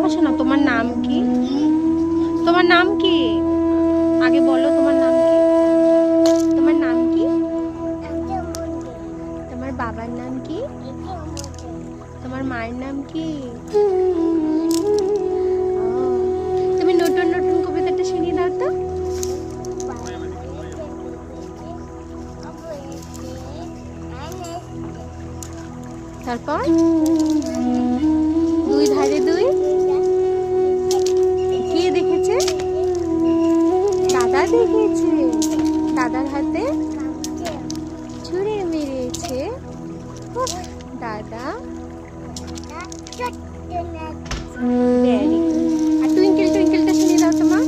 আচ্ছা না, তোমার নাম কি? তোমার নাম কি আগে বলো, তোমার নাম কি? তোমার নাম কি? তোমার বাবার নাম কি? তোমার মায়ের নাম কি? তুমি নতুন নতুন কবিতাটা শুনিয়ে দাও তো। তারপর দুই ধারে দুই কে দেখেছে? দাদা দেখেছে। দাদার হাতে ছুরি মেরেছে। উফ, দাদা ভেরি গুড। আর টুইঙ্কেল টুইঙ্কেলটা শুনিয়ে দাও তোমার।